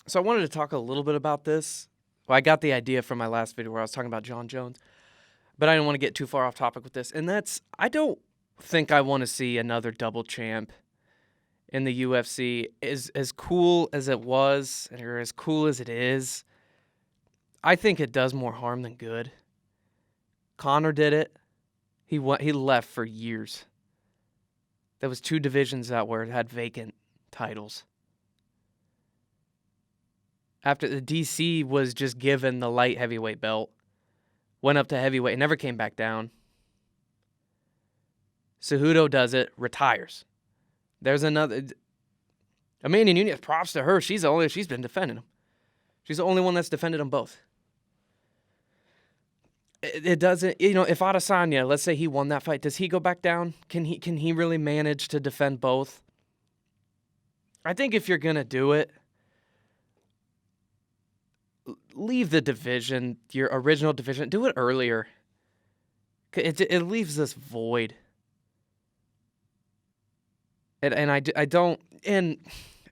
So I wanted to talk a little bit about this. Well, I got the idea from my last video where I was talking about John Jones, but I didn't want to get too far off topic with this. And that's, I don't think I want to see another double champ in the UFC. As cool as it was, or as cool as it is, I think it does more harm than good. Conor did it. He left for years. There was 2 divisions that had vacant titles. After the DC was just given the light heavyweight belt, went up to heavyweight, never came back down. Cejudo does it, retires. There's another. Amanda Nunes, props to her. She's been defending him. She's the only one that's defended them both. It doesn't, if Adesanya, let's say he won that fight, does he go back down? Can he really manage to defend both? I think if you're going to do it, leave the division, your original division, do it earlier. It leaves this void. And I don't, and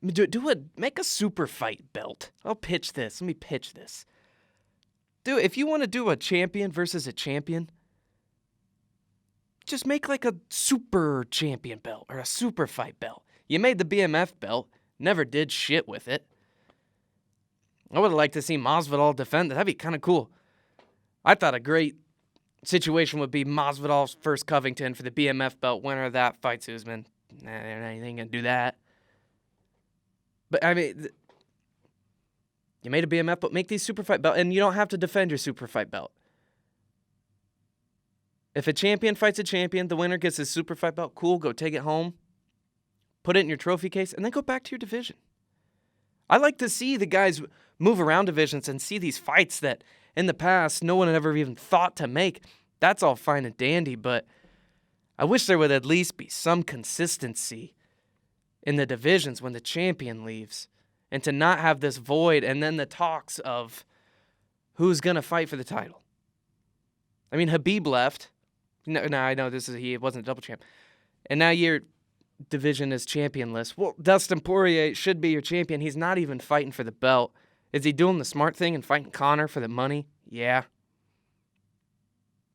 do it, make a super fight belt. I'll pitch this. Let me pitch this. If you want to do a champion versus a champion, just make like a super champion belt or a super fight belt. You made the BMF belt, never did shit with it. I would have liked to see Masvidal defend it. That'd be kind of cool. I thought a great situation would be Masvidal's first Covington for the BMF belt. Winner of that fights Usman. Nah, they ain't gonna do that. But I mean, you made a BMF, but make these super fight belt, and you don't have to defend your super fight belt. If a champion fights a champion, the winner gets his super fight belt. Cool, go take it home, put it in your trophy case, and then go back to your division. I like to see the guys move around divisions and see these fights that in the past no one had ever even thought to make. That's all fine and dandy, but I wish there would at least be some consistency in the divisions when the champion leaves, and to not have this void and then the talks of who's going to fight for the title. I mean, Khabib left. No, I know he wasn't a double champ. And now your division is championless. Well, Dustin Poirier should be your champion. He's not even fighting for the belt. Is he doing the smart thing and fighting Conor for the money? Yeah.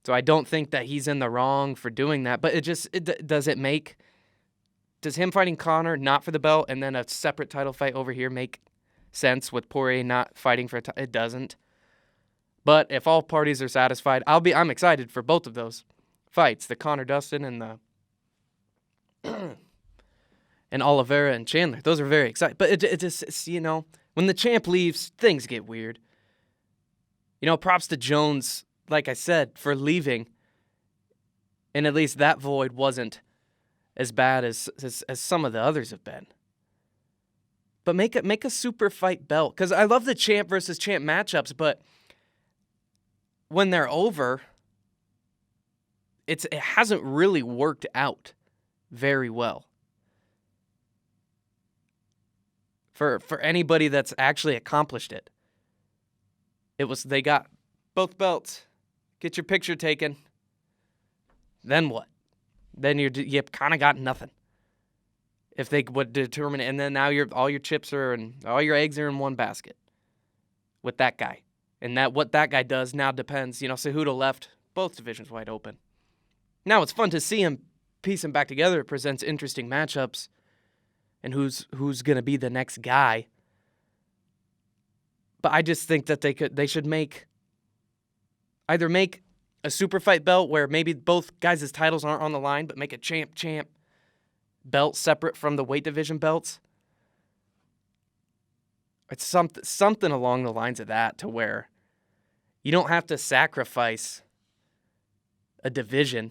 So I don't think that he's in the wrong for doing that. But does him fighting Conor not for the belt and then a separate title fight over here make sense with Poirier not fighting for it doesn't. But if all parties are satisfied, I'm excited for both of those fights, the Conor Dustin and the and Oliveira and Chandler. Those are very exciting. But it's when the champ leaves, things get weird. Props to Jones, like I said, for leaving. And at least that void wasn't as bad as some of the others have been. But make a super fight belt. Because I love the champ versus champ matchups, but when they're over, it hasn't really worked out very well. For anybody that's actually accomplished it. They got both belts. Get your picture taken. Then what? Then you kind of got nothing. If they would determine it, and then now all your chips and all your eggs are in one basket with that guy, and what that guy does now depends. Cejudo left both divisions wide open. Now it's fun to see him piece them back together. It presents interesting matchups, and who's going to be the next guy. But I just think that they should either make a super fight belt where maybe both guys' titles aren't on the line, but make a champ belt separate from the weight division belts. It's something along the lines of that, to where you don't have to sacrifice a division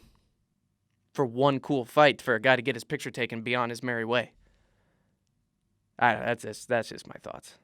for one cool fight for a guy to get his picture taken beyond his merry way. That's just my thoughts.